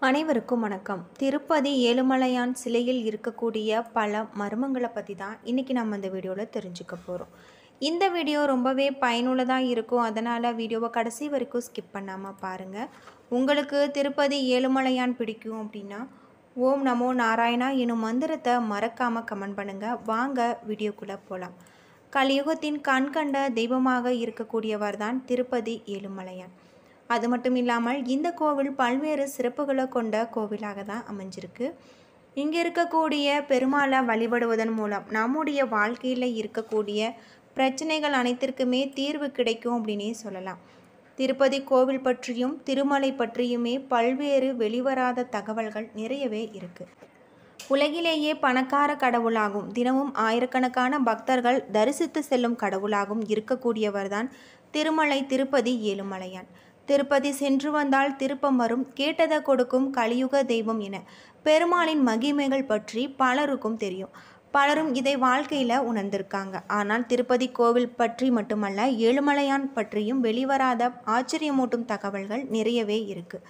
அனைவருக்கும் வணக்கம். திருப்பதி ஏழுமலையான் சிலையில் இருக்கக்கூடிய பல மர்மங்களை பற்றி தான் இன்றைக்கி நம்ம இந்த வீடியோவில் தெரிஞ்சுக்க போகிறோம். இந்த வீடியோ ரொம்பவே பயனுள்ளதாக இருக்கும். அதனால் வீடியோவை கடைசி வரைக்கும் ஸ்கிப் பண்ணாமல் பாருங்கள். உங்களுக்கு திருப்பதி ஏழுமலையான் பிடிக்கும் அப்படின்னா ஓம் நமோ நாராயணா எனும் மந்திரத்தை மறக்காமல் கமெண்ட் பண்ணுங்கள். வாங்க வீடியோக்குள்ளே போகலாம். கலியுகத்தின் கண்கண்ட தெய்வமாக இருக்கக்கூடியவர் தான் திருப்பதி ஏழுமலையான். அது மட்டும் இல்லாமல் இந்த கோவில் பல்வேறு சிறப்புகளை கொண்ட கோவிலாக தான் அமைஞ்சிருக்கு. இங்கே இருக்கக்கூடிய பெருமாளை வழிபடுவதன் மூலம் நம்முடைய வாழ்க்கையில் இருக்கக்கூடிய பிரச்சனைகள் அனைத்திற்குமே தீர்வு கிடைக்கும் அப்படின்னே சொல்லலாம். திருப்பதி கோவில் பற்றியும் திருமலை பற்றியுமே பல்வேறு வெளிவராத தகவல்கள் நிறையவே இருக்குது. உலகிலேயே பணக்கார கடவுளாகும் தினமும் ஆயிரக்கணக்கான பக்தர்கள் தரிசித்து செல்லும் கடவுளாகவும் இருக்கக்கூடியவர் தான் திருமலை திருப்பதி ஏழுமலையான். திருப்பதி சென்று வந்தால் திருப்பம் வரும், கேட்டதை கொடுக்கும் கலியுக தெய்வம் என பெருமாளின் மகிமைகள் பற்றி பலருக்கும் தெரியும். பலரும் இதை வாழ்க்கையில் உணர்ந்திருக்காங்க. ஆனால் திருப்பதி கோவில் பற்றி மட்டுமல்ல, ஏழுமலையான் பற்றியும் வெளிவராத ஆச்சரியமூட்டும் தகவல்கள் நிறையவே இருக்குது.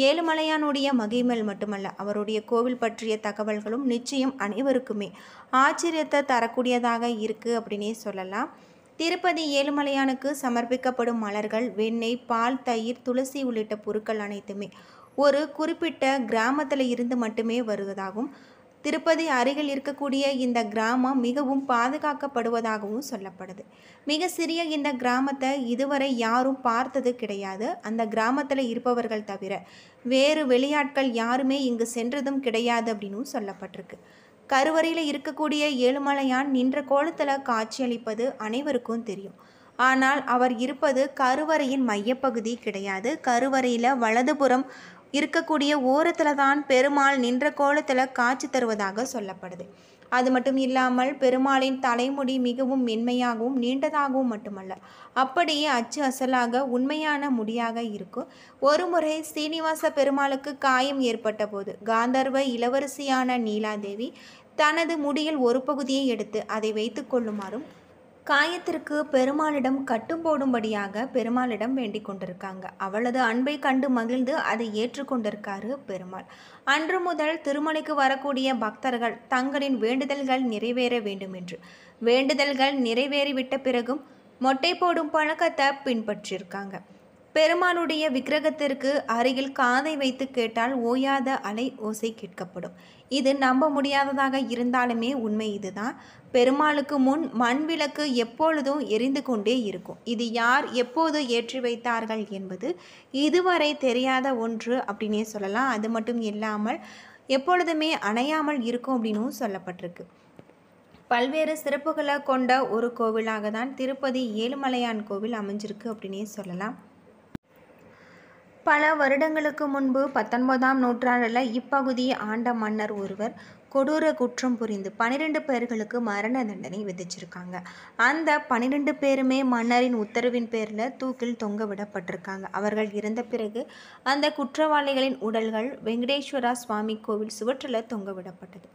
ஏழுமலையானுடைய மகிமைகள் மட்டுமல்ல, அவருடைய கோவில் பற்றிய தகவல்களும் நிச்சயம் அனைவருக்குமே ஆச்சரியத்தை தரக்கூடியதாக இருக்குது அப்படின்னே சொல்லலாம். திருப்பதி ஏழுமலையானுக்கு சமர்ப்பிக்கப்படும் மலர்கள், வெண்ணெய், பால், தயிர், துளசி உள்ளிட்ட பொருட்கள் அனைத்துமே ஒரு குறிப்பிட்ட கிராமத்தில் இருந்து மட்டுமே வருவதாகவும், திருப்பதி அருகில் இருக்கக்கூடிய இந்த கிராமம் மிகவும் பாதுகாக்கப்படுவதாகவும் சொல்லப்படுது. மிக சிறிய இந்த கிராமத்தை இதுவரை யாரும் பார்த்தது கிடையாது. அந்த கிராமத்தில் இருப்பவர்கள் தவிர வேறு வெளியாட்கள் யாருமே இங்கு சென்றதும் கிடையாது அப்படின்னு சொல்லப்பட்டிருக்கு. கருவறையில் இருக்கக்கூடிய ஏழுமலையான் நின்ற கோலத்தில் காட்சியளிப்பது அனைவருக்கும் தெரியும். ஆனால் அவர் இருப்பது கருவறையின் மையப்பகுதி கிடையாது. கருவறையில் வலதுபுறம் இருக்கக்கூடிய ஓரத்தில் தான் பெருமாள் நின்ற கோலத்தில் காட்சி தருவதாக சொல்லப்படுது. அது மட்டும் இல்லாமல் பெருமாளின் தலைமுடி மிகவும் மென்மையாகவும் நீண்டதாகவும் மட்டுமல்ல, அப்படியே அச்சு அசலாக உண்மையான முடியாக இருக்கும். ஒருமுறை சீனிவாச பெருமாளுக்கு காயம் ஏற்பட்ட போது காந்தர்வ இளவரசியான நீலாதேவி தனது முடியில் ஒரு பகுதியை எடுத்து அதை வைத்து கொள்ளுமாறும் காயத்திற்கு பெருமாளிடம் கட்டும் போடும்படியாக பெருமாளிடம் வேண்டிக் கொண்டிருக்காங்க. அவளது அன்பை கண்டு மகிழ்ந்து அதை ஏற்றுக்கொண்டிருக்காரு பெருமாள். அன்று முதல் திருமலைக்கு வரக்கூடிய பக்தர்கள் தங்களின் வேண்டுதல்கள் நிறைவேற வேண்டும் என்று வேண்டுதல்கள் நிறைவேறிவிட்ட பிறகும் மொட்டை போடும் பழக்கத்தை பின்பற்றியிருக்காங்க. பெருமாளுடைய விக்கிரகத்திற்கு அருகில் காதை வைத்து கேட்டால் ஓயாத அலை ஓசை கேட்கப்படும். இது நம்ப முடியாததாக இருந்தாலுமே உண்மை இதுதான். பெருமாளுக்கு முன் மண் விளக்கு எப்பொழுதும் எரிந்து கொண்டே இருக்கும். இது யார் எப்போது ஏற்றி வைத்தார்கள் என்பது இதுவரை தெரியாத ஒன்று அப்படின்னே சொல்லலாம். அது மட்டும் இல்லாமல் எப்பொழுதுமே அணையாமல் இருக்கும் அப்படின்னும் சொல்லப்பட்டிருக்கு. பல்வேறு சிறப்புகளை கொண்ட ஒரு கோவிலாக தான் திருப்பதி ஏழுமலையான் கோவில் அமைஞ்சிருக்கு அப்படின்னே சொல்லலாம். பல வருடங்களுக்கு முன்பு 19ஆம் நூற்றாண்டில் இப்பகுதியை ஆண்ட மன்னர் ஒருவர் கொடூர குற்றம் புரிந்து 12 பேர்களுக்கு மரண தண்டனை விதிச்சிருக்காங்க. அந்த 12 பேருமே மன்னரின் உத்தரவின் பேரில் தூக்கில் தொங்க விடப்பட்டிருக்காங்க. அவர்கள் இறந்த பிறகு அந்த குற்றவாளிகளின் உடல்கள் வெங்கடேஸ்வரா சுவாமி கோவில் சுவற்றில் தொங்க விடப்பட்டது.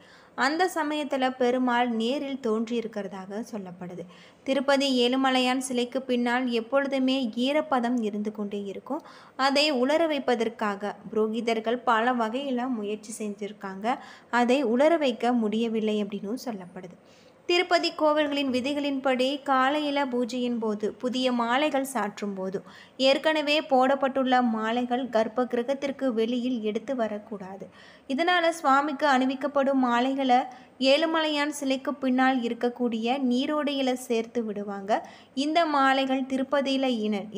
அந்த சமயத்தில் பெருமாள் நேரில் தோன்றியிருக்கிறதாக சொல்லப்படுது. திருப்பதி ஏழுமலையான் சிலைக்கு பின்னால் எப்பொழுதுமே ஈரப்பதம் இருந்து கொண்டே இருக்கும். அதை உலர வைப்பதற்காக புரோகிதர்கள் பல வகையில் முயற்சி செஞ்சுருக்காங்க. அதை உலர வைக்க முடியவில்லை அப்படின்னு சொல்லப்படுது. திருப்பதி கோவில்களின் விதிகளின்படி காலையில் பூஜையின் போது புதிய மாலைகள் சாற்றும் போது ஏற்கனவே போடப்பட்டுள்ள மாலைகள் கர்ப்ப கிரகத்திற்கு வெளியில் எடுத்து வரக்கூடாது. இதனால் சுவாமிக்கு அணிவிக்கப்படும் மாலைகளை ஏழுமலையான் சிலைக்கு பின்னால் இருக்கக்கூடிய நீரோடையில் சேர்த்து விடுவாங்க. இந்த மாலைகள் திருப்பதியில்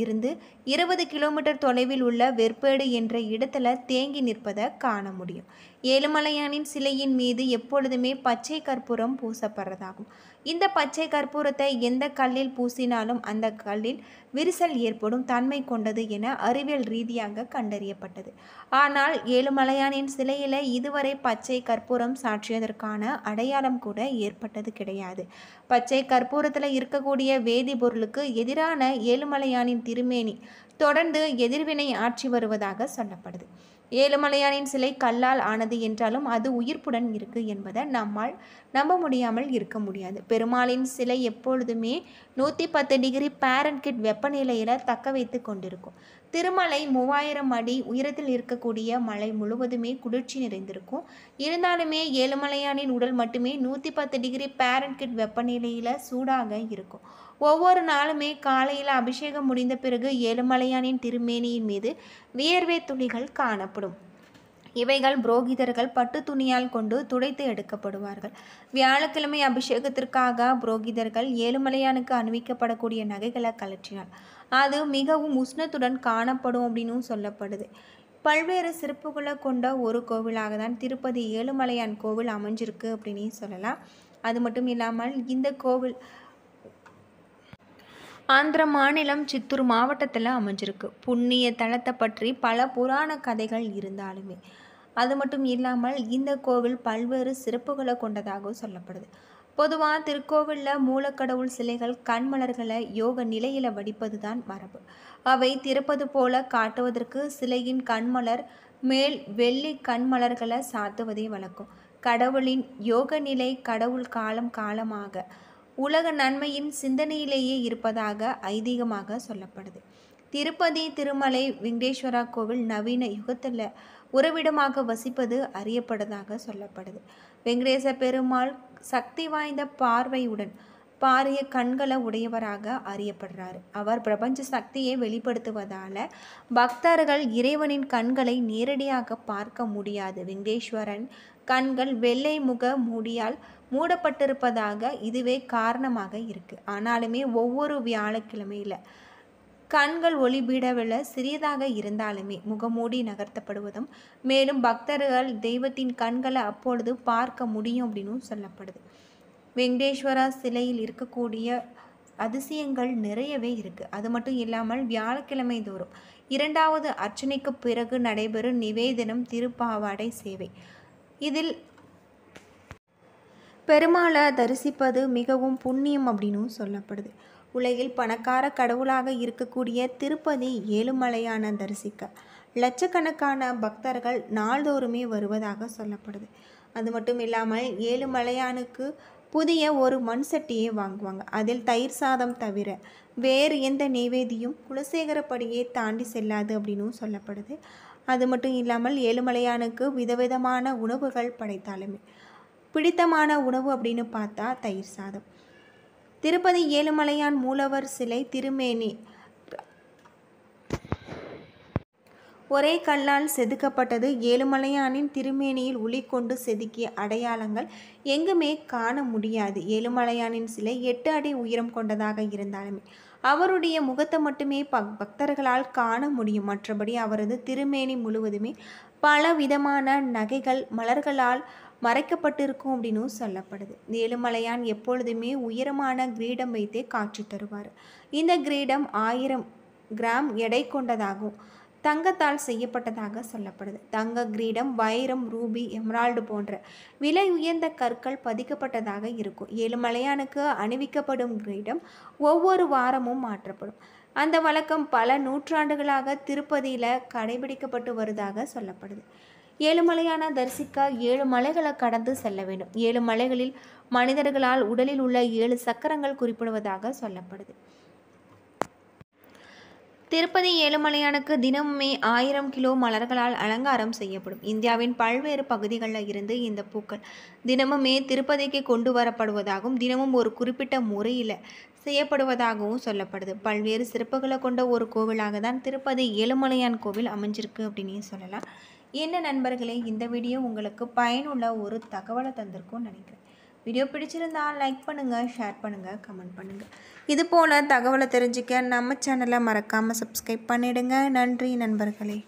இருந்து 20 கிலோமீட்டர் தொலைவில் உள்ள வெற்பேடு என்ற இடத்துல தேங்கி நிற்பதை காண முடியும். ஏழுமலையானின் சிலையின் மீது எப்பொழுதுமே பச்சை கற்பூரம் பூசப்படுறதாகும். இந்த பச்சை கற்பூரத்தை எந்த கல்லில் பூசினாலும் அந்த கல்லில் விரிசல் ஏற்படும் தன்மை கொண்டது என அறிவியல் ரீதியாக கண்டறியப்பட்டது. ஆனால் ஏழுமலையானின் சிலையில் இதுவரை பச்சை கற்பூரம் சாற்றியதற்கான அடையாளம் கூட ஏற்பட்டது கிடையாது. பச்சை கற்பூரத்தில் இருக்கக்கூடிய வேதிப்பொருளுக்கு எதிரான ஏழுமலையானின் திருமேனி தொடர்ந்து எதிர்வினை ஆற்றி வருவதாக சொல்லப்படுது. ஏழுமலையானின் சிலை கல்லால் ஆனது என்றாலும் அது உயிர்ப்புடன் இருக்கு என்பதை நம்மால் நம்ப முடியாமல் இருக்க முடியாது. பெருமாளின் சிலை எப்பொழுதுமே 110 டிகிரி பாரன்ஹீட் வெப்பநிலையில் தக்க வைத்து கொண்டிருக்கும். திருமலை 3000 அடி உயரத்தில் இருக்கக்கூடிய மலை முழுவதுமே குளிர்ச்சி நிறைந்திருக்கும். இருந்தாலுமே ஏழுமலையானின் உடல் மட்டுமே 110 டிகிரி பாரன்ஹீட் வெப்பநிலையில் சூடாக இருக்கும். ஒவ்வொரு நாளுமே காலையில் அபிஷேகம் முடிந்த பிறகு ஏழுமலையானின் திருமேனியின் மீது வியர்வை துளிகள் காணப்படும். இவைகள் புரோகிதர்கள் பட்டு துணியால் கொண்டு துடைத்து எடுக்கப்படுவார்கள். வியாழக்கிழமை அபிஷேகத்திற்காக புரோகிதர்கள் ஏழுமலையானுக்கு அணிவிக்கப்படக்கூடிய நகைகளை கழற்றினார் அது மிகவும் உஷ்ணத்துடன் காணப்படும் அப்படின்னு சொல்லப்படுது. பல்வேறு சிறப்புகளை கொண்ட ஒரு கோவிலாக தான் திருப்பதி ஏழுமலையான் கோவில் அமைஞ்சிருக்கு அப்படின்னு சொல்லலாம். அது மட்டும் இல்லாமல் இந்த கோவில் ஆந்திர மாநிலம் சித்தூர் மாவட்டத்தில் அமைஞ்சிருக்கு. புண்ணிய தலத்தை பற்றி பல புராண கதைகள் இருந்தாலுமே அது மட்டும் இல்லாமல் இந்த கோவில் பல்வேறு சிறப்புகளை கொண்டதாகவும் சொல்லப்படுது. பொதுவாக திருக்கோவிலில் மூலக்கடவுள் சிலைகள் கண்மலர்களை யோக நிலையில் வடிப்பது தான் மரபு. அவை திறப்பது போல காட்டுவதற்கு சிலையின் கண்மலர் மேல் வெள்ளி கண்மலர்களை சாத்துவதே வழக்கம். கடவுளின் யோக நிலை கடவுள் காலம் காலமாக உலக நன்மையின் சிந்தனையிலேயே இருப்பதாக ஐதீகமாக சொல்லப்படுது. திருப்பதி திருமலை வெங்கடேஸ்வரா கோவில் நவீன யுகத்தில் உறவிடமாக வசிப்பது அறியப்படுவதாக சொல்லப்படுது. வெங்கடேச பெருமாள் சக்தி வாய்ந்த பார்வையுடன் பாரிய கண்களை உடையவராக அறியப்படுறாரு. அவர் பிரபஞ்ச சக்தியை வெளிப்படுத்துவதால் பக்தர்கள் இறைவனின் கண்களை நேரடியாக பார்க்க முடியாது. வெங்கடேஸ்வரன் கண்கள் வெள்ளை முக மூடியால் மூடப்பட்டிருப்பதாக இதுவே காரணமாக இருக்குது. ஆனாலுமே ஒவ்வொரு வியாழக்கிழமையில் கண்கள் ஒளிபீடவில் சிறியதாக இருந்தாலுமே முகமூடி நகர்த்தப்படுவதும் மேலும் பக்தர்கள் தெய்வத்தின் கண்களை அப்பொழுது பார்க்க முடியும் அப்படின்னு சொல்லப்படுது. வெங்கடேஸ்வரா சிலையில் இருக்கக்கூடிய அதிசயங்கள் நிறையவே இருக்குது. அது மட்டும் இல்லாமல் வியாழக்கிழமை தோறும் 2வது அர்ச்சனைக்கு பிறகு நடைபெறும் நிவேதனம் திருப்பாவாடை சேவை. இதில் பெருமாளை தரிசிப்பது மிகவும் புண்ணியம் அப்படின்னு சொல்லப்படுது. உலகில் பணக்கார கடவுளாக இருக்கக்கூடிய திருப்பதி ஏழுமலையான தரிசிக்க லட்சக்கணக்கான பக்தர்கள் நாள்தோறுமே வருவதாக சொல்லப்படுது. அது மட்டும் இல்லாமல் ஏழுமலையானுக்கு புதிய ஒரு மண் சட்டியை வாங்குவாங்க. அதில் தயிர் சாதம் தவிர வேறு எந்த நெய்வேதியும் குலசேகரப்படியே தாண்டி செல்லாது அப்படின்னு சொல்லப்படுது. அது மட்டும் இல்லாமல் ஏழுமலையானுக்கு விதவிதமான உணவுகள் படைத்தாலுமே பிடித்தமான உணவு அப்படின்னு பார்த்தா தயிர் சாதம். திருப்பதி ஏழுமலையான் மூலவர் சிலை திருமேனி ஒரே கல்லால் செதுக்கப்பட்டது. ஏழுமலையானின் திருமேனியில் உளி கொண்டு செதுக்கிய அடையாளங்கள் எங்குமே காண முடியாது. ஏழுமலையானின் சிலை 8 அடி உயரம் கொண்டதாக இருந்தாலுமே அவருடைய முகத்தை மட்டுமே பக்தர்களால் காண முடியும். மற்றபடி அவரது திருமேனி முழுவதுமே பல விதமான நகைகள் மலர்களால் மறைக்கப்பட்டிருக்கும் அப்படின்னு சொல்லப்படுது. ஏழுமலையான் எப்பொழுதுமே உயரமான கிரீடம் வைத்தே காட்சி தருவார். இந்த கிரீடம் 1000 கிராம் எடை கொண்டதாகும் தங்கத்தால் செய்யப்பட்டதாக சொல்லப்படுது. தங்க கிரீடம் வைரம் ரூபி எமரால்டு போன்ற விலை உயர்ந்த கற்கள் பதிக்கப்பட்டதாக இருக்கும். ஏழுமலையானுக்கு அணிவிக்கப்படும் கிரீடம் ஒவ்வொரு வாரமும் மாற்றப்படும். அந்த வழக்கம் பல நூற்றாண்டுகளாக திருப்பதியில் கடைபிடிக்கப்பட்டு வருவதாக சொல்லப்படுது. ஏழுமலையான தரிசிக்க 7 மலைகளை கடந்து செல்ல வேண்டும். 7 மலைகளில் மனிதர்களால் உடலில் உள்ள 7 சக்கரங்கள் குறிப்பிடுவதாக சொல்லப்படுது. திருப்பதி ஏழுமலையானுக்கு தினமுமே 1000 கிலோ மலர்களால் அலங்காரம் செய்யப்படும். இந்தியாவின் பல்வேறு பகுதிகளில் இருந்து இந்த பூக்கள் தினமுமே திருப்பதிக்கு கொண்டு வரப்படுவதாகவும் தினமும் ஒரு குறிப்பிட்ட முறையில் செய்யப்படுவதாகவும் சொல்லப்படுது. பல்வேறு சிறப்புகளை கொண்ட ஒரு கோவிலாக தான் திருப்பதி ஏழுமலையான் கோவில் அமைஞ்சிருக்கு அப்படின்னு சொல்லலாம். என்ன நண்பர்களே, இந்த வீடியோ உங்களுக்கு பயனுள்ள ஒரு தகவலை தந்திருக்கும்னு நினைக்கிறேன். வீடியோ பிடிச்சிருந்தால் லைக் பண்ணுங்கள், ஷேர் பண்ணுங்கள், கமெண்ட் பண்ணுங்கள். இது போல் தகவலை தெரிஞ்சுக்க நம்ம சேனலை மறக்காமல் சப்ஸ்கிரைப் பண்ணிடுங்க. நன்றி நண்பர்களே.